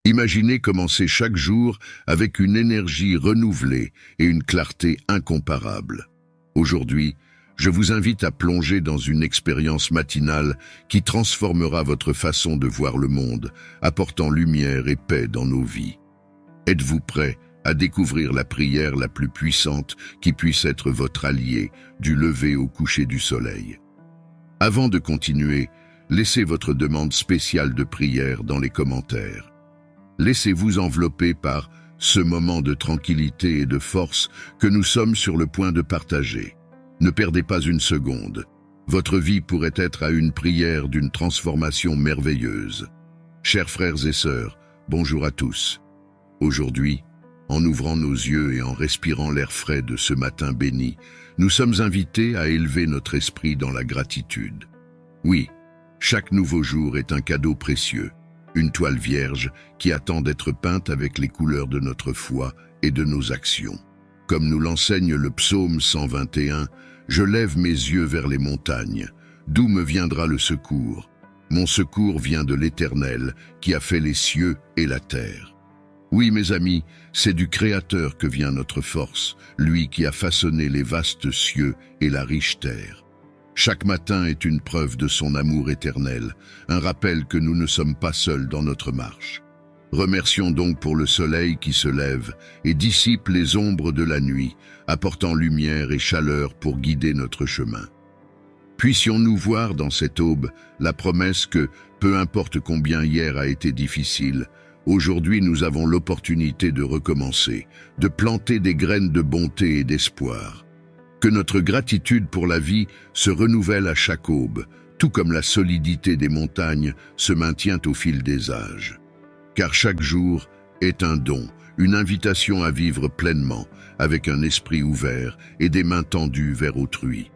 Imaginez commencer chaque jour avec une énergie renouvelée et une clarté incomparable. Aujourd'hui, je vous invite à plonger dans une expérience matinale qui transformera votre façon de voir le monde, apportant lumière et paix dans nos vies. Êtes-vous prêt à découvrir la prière la plus puissante qui puisse être votre allié du lever au coucher du soleil? Avant de continuer, laissez votre demande spéciale de prière dans les commentaires. Laissez-vous envelopper par ce moment de tranquillité et de force que nous sommes sur le point de partager. Ne perdez pas une seconde. Votre vie pourrait être à une prière d'une transformation merveilleuse. Chers frères et sœurs, bonjour à tous. Aujourd'hui, en ouvrant nos yeux et en respirant l'air frais de ce matin béni, nous sommes invités à élever notre esprit dans la gratitude. Oui, chaque nouveau jour est un cadeau précieux. Une toile vierge qui attend d'être peinte avec les couleurs de notre foi et de nos actions. Comme nous l'enseigne le psaume 121, « Je lève mes yeux vers les montagnes. D'où me viendra le secours? Mon secours vient de l'Éternel, qui a fait les cieux et la terre. » Oui, mes amis, c'est du Créateur que vient notre force, lui qui a façonné les vastes cieux et la riche terre. Chaque matin est une preuve de son amour éternel, un rappel que nous ne sommes pas seuls dans notre marche. Remercions donc pour le soleil qui se lève et dissipe les ombres de la nuit, apportant lumière et chaleur pour guider notre chemin. Puissions-nous voir dans cette aube la promesse que, peu importe combien hier a été difficile, aujourd'hui nous avons l'opportunité de recommencer, de planter des graines de bonté et d'espoir. Que notre gratitude pour la vie se renouvelle à chaque aube, tout comme la solidité des montagnes se maintient au fil des âges. Car chaque jour est un don, une invitation à vivre pleinement, avec un esprit ouvert et des mains tendues vers autrui.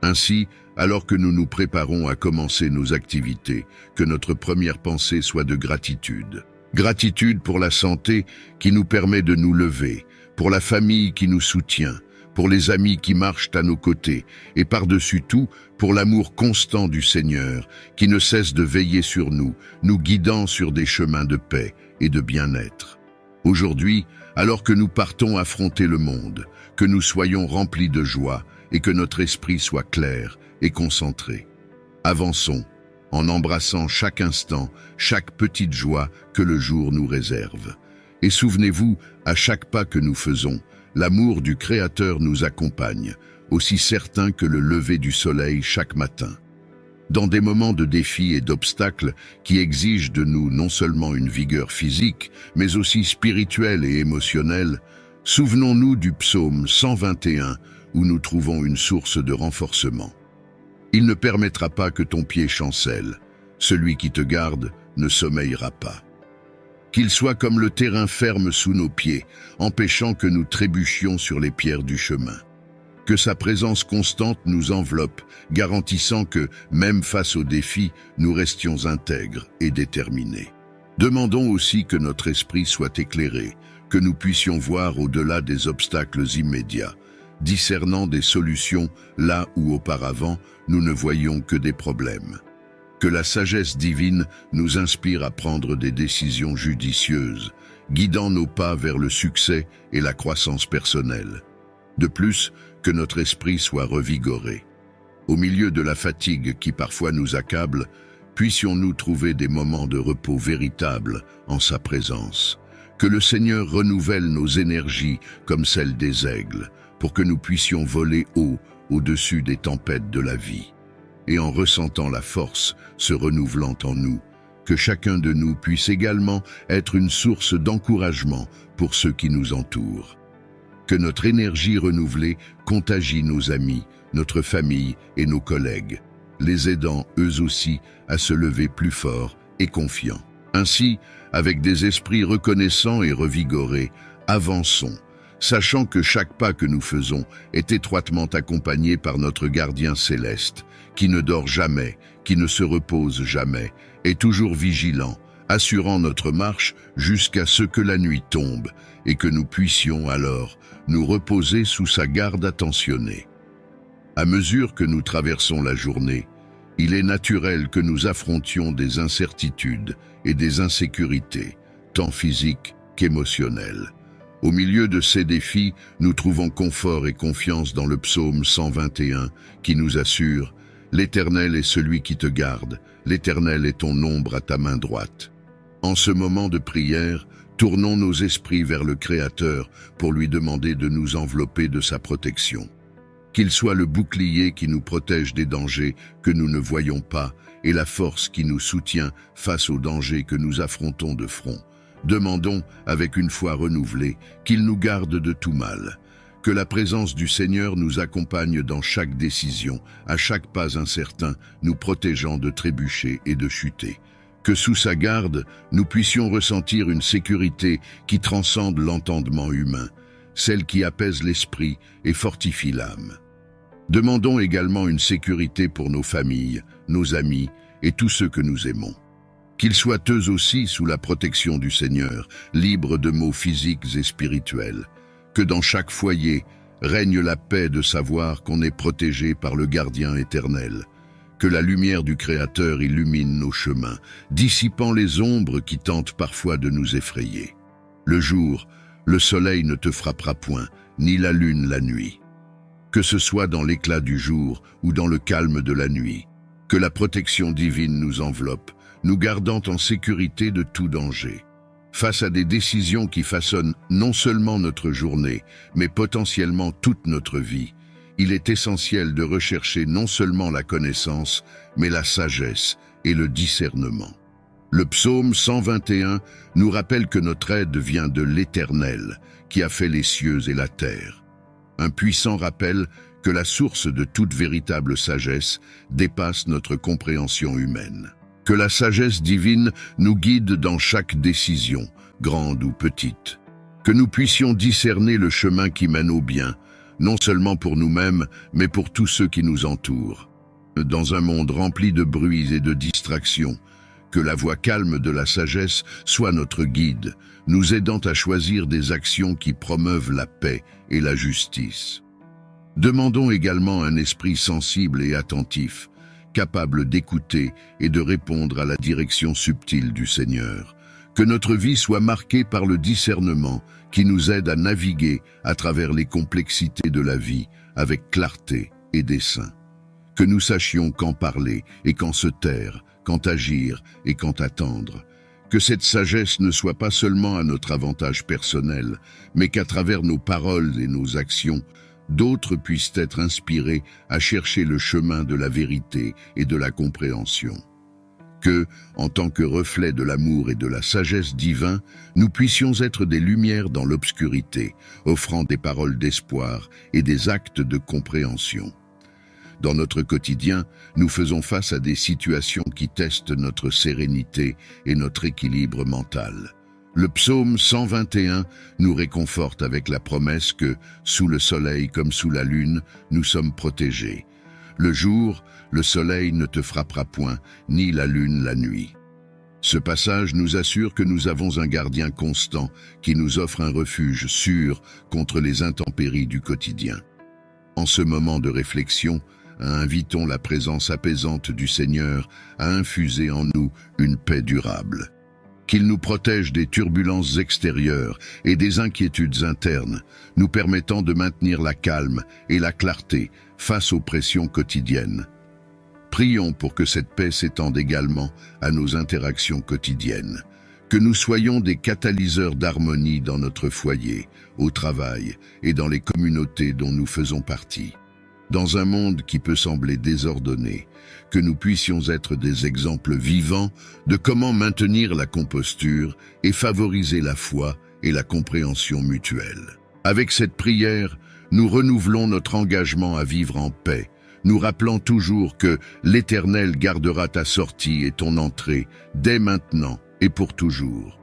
Ainsi, alors que nous nous préparons à commencer nos activités, que notre première pensée soit de gratitude. Gratitude pour la santé qui nous permet de nous lever, pour la famille qui nous soutient, pour les amis qui marchent à nos côtés, et par-dessus tout, pour l'amour constant du Seigneur, qui ne cesse de veiller sur nous, nous guidant sur des chemins de paix et de bien-être. Aujourd'hui, alors que nous partons affronter le monde, que nous soyons remplis de joie et que notre esprit soit clair et concentré. Avançons, en embrassant chaque instant, chaque petite joie que le jour nous réserve. Et souvenez-vous, à chaque pas que nous faisons, l'amour du Créateur nous accompagne, aussi certain que le lever du soleil chaque matin. Dans des moments de défis et d'obstacles qui exigent de nous non seulement une vigueur physique, mais aussi spirituelle et émotionnelle, souvenons-nous du psaume 121 où nous trouvons une source de renforcement. Il ne permettra pas que ton pied chancelle. Celui qui te garde ne sommeillera pas. Qu'il soit comme le terrain ferme sous nos pieds, empêchant que nous trébuchions sur les pierres du chemin. Que sa présence constante nous enveloppe, garantissant que, même face aux défis, nous restions intègres et déterminés. Demandons aussi que notre esprit soit éclairé, que nous puissions voir au-delà des obstacles immédiats, discernant des solutions là où auparavant nous ne voyions que des problèmes. Que la sagesse divine nous inspire à prendre des décisions judicieuses, guidant nos pas vers le succès et la croissance personnelle. De plus, que notre esprit soit revigoré. Au milieu de la fatigue qui parfois nous accable, puissions-nous trouver des moments de repos véritables en sa présence. Que le Seigneur renouvelle nos énergies comme celles des aigles, pour que nous puissions voler haut au-dessus des tempêtes de la vie. Et en ressentant la force se renouvelant en nous, que chacun de nous puisse également être une source d'encouragement pour ceux qui nous entourent. Que notre énergie renouvelée contagie nos amis, notre famille et nos collègues, les aidant eux aussi à se lever plus forts et confiants. Ainsi, avec des esprits reconnaissants et revigorés, avançons, sachant que chaque pas que nous faisons est étroitement accompagné par notre gardien céleste, qui ne dort jamais, qui ne se repose jamais, est toujours vigilant, assurant notre marche jusqu'à ce que la nuit tombe et que nous puissions alors nous reposer sous sa garde attentionnée. À mesure que nous traversons la journée, il est naturel que nous affrontions des incertitudes et des insécurités, tant physique qu'émotionnel. Au milieu de ces défis, nous trouvons confort et confiance dans le psaume 121 qui nous assure « L'Éternel est celui qui te garde, l'Éternel est ton ombre à ta main droite ». En ce moment de prière, tournons nos esprits vers le Créateur pour lui demander de nous envelopper de sa protection. Qu'il soit le bouclier qui nous protège des dangers que nous ne voyons pas et la force qui nous soutient face aux dangers que nous affrontons de front. Demandons, avec une foi renouvelée, qu'il nous garde de tout mal. Que la présence du Seigneur nous accompagne dans chaque décision, à chaque pas incertain, nous protégeant de trébucher et de chuter. Que sous sa garde, nous puissions ressentir une sécurité qui transcende l'entendement humain, celle qui apaise l'esprit et fortifie l'âme. Demandons également une sécurité pour nos familles, nos amis et tous ceux que nous aimons. Qu'ils soient eux aussi sous la protection du Seigneur, libres de maux physiques et spirituels. Que dans chaque foyer règne la paix de savoir qu'on est protégé par le gardien éternel. Que la lumière du Créateur illumine nos chemins, dissipant les ombres qui tentent parfois de nous effrayer. Le jour, le soleil ne te frappera point, ni la lune la nuit. Que ce soit dans l'éclat du jour ou dans le calme de la nuit, que la protection divine nous enveloppe, nous gardant en sécurité de tout danger. Face à des décisions qui façonnent non seulement notre journée, mais potentiellement toute notre vie, il est essentiel de rechercher non seulement la connaissance, mais la sagesse et le discernement. Le psaume 121 nous rappelle que notre aide vient de l'Éternel, qui a fait les cieux et la terre. Un puissant rappel que la source de toute véritable sagesse dépasse notre compréhension humaine. Que la sagesse divine nous guide dans chaque décision, grande ou petite. Que nous puissions discerner le chemin qui mène au bien, non seulement pour nous-mêmes, mais pour tous ceux qui nous entourent. Dans un monde rempli de bruits et de distractions, que la voix calme de la sagesse soit notre guide, nous aidant à choisir des actions qui promeuvent la paix et la justice. Demandons également un esprit sensible et attentif, capable d'écouter et de répondre à la direction subtile du Seigneur. Que notre vie soit marquée par le discernement qui nous aide à naviguer à travers les complexités de la vie avec clarté et dessein. Que nous sachions quand parler et quand se taire, quand agir et quand attendre. Que cette sagesse ne soit pas seulement à notre avantage personnel, mais qu'à travers nos paroles et nos actions, d'autres puissent être inspirés à chercher le chemin de la vérité et de la compréhension. Que, en tant que reflet de l'amour et de la sagesse divin, nous puissions être des lumières dans l'obscurité, offrant des paroles d'espoir et des actes de compréhension. Dans notre quotidien, nous faisons face à des situations qui testent notre sérénité et notre équilibre mental. Le psaume 121 nous réconforte avec la promesse que, sous le soleil comme sous la lune, nous sommes protégés. Le jour, le soleil ne te frappera point, ni la lune la nuit. Ce passage nous assure que nous avons un gardien constant qui nous offre un refuge sûr contre les intempéries du quotidien. En ce moment de réflexion, invitons la présence apaisante du Seigneur à infuser en nous une paix durable. Qu'il nous protège des turbulences extérieures et des inquiétudes internes, nous permettant de maintenir la calme et la clarté face aux pressions quotidiennes. Prions pour que cette paix s'étende également à nos interactions quotidiennes, que nous soyons des catalyseurs d'harmonie dans notre foyer, au travail et dans les communautés dont nous faisons partie. Dans un monde qui peut sembler désordonné, que nous puissions être des exemples vivants de comment maintenir la composture et favoriser la foi et la compréhension mutuelle. Avec cette prière, nous renouvelons notre engagement à vivre en paix, nous rappelant toujours que l'Éternel gardera ta sortie et ton entrée dès maintenant et pour toujours.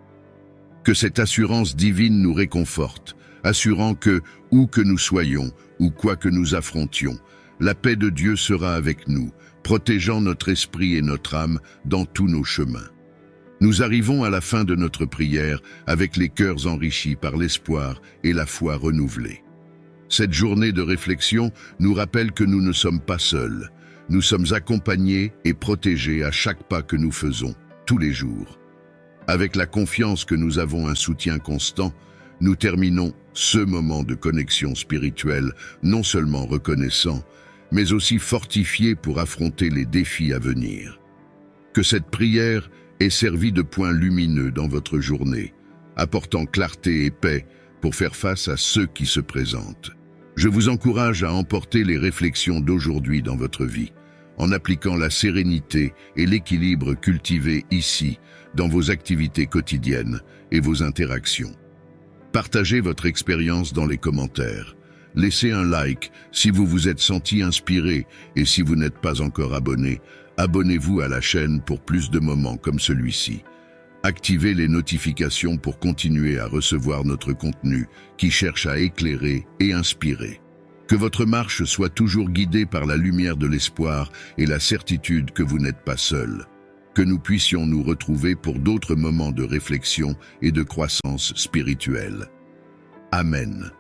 Que cette assurance divine nous réconforte, assurant que, où que nous soyons, ou quoi que nous affrontions, la paix de Dieu sera avec nous, protégeant notre esprit et notre âme dans tous nos chemins. Nous arrivons à la fin de notre prière avec les cœurs enrichis par l'espoir et la foi renouvelée. Cette journée de réflexion nous rappelle que nous ne sommes pas seuls. Nous sommes accompagnés et protégés à chaque pas que nous faisons, tous les jours. Avec la confiance que nous avons un soutien constant, nous terminons ce moment de connexion spirituelle non seulement reconnaissant, mais aussi fortifié pour affronter les défis à venir. Que cette prière ait servi de point lumineux dans votre journée, apportant clarté et paix pour faire face à ceux qui se présentent. Je vous encourage à emporter les réflexions d'aujourd'hui dans votre vie, en appliquant la sérénité et l'équilibre cultivés ici, dans vos activités quotidiennes et vos interactions. Partagez votre expérience dans les commentaires. Laissez un like si vous vous êtes senti inspiré et si vous n'êtes pas encore abonné, abonnez-vous à la chaîne pour plus de moments comme celui-ci. Activez les notifications pour continuer à recevoir notre contenu qui cherche à éclairer et inspirer. Que votre marche soit toujours guidée par la lumière de l'espoir et la certitude que vous n'êtes pas seul. Que nous puissions nous retrouver pour d'autres moments de réflexion et de croissance spirituelle. Amen.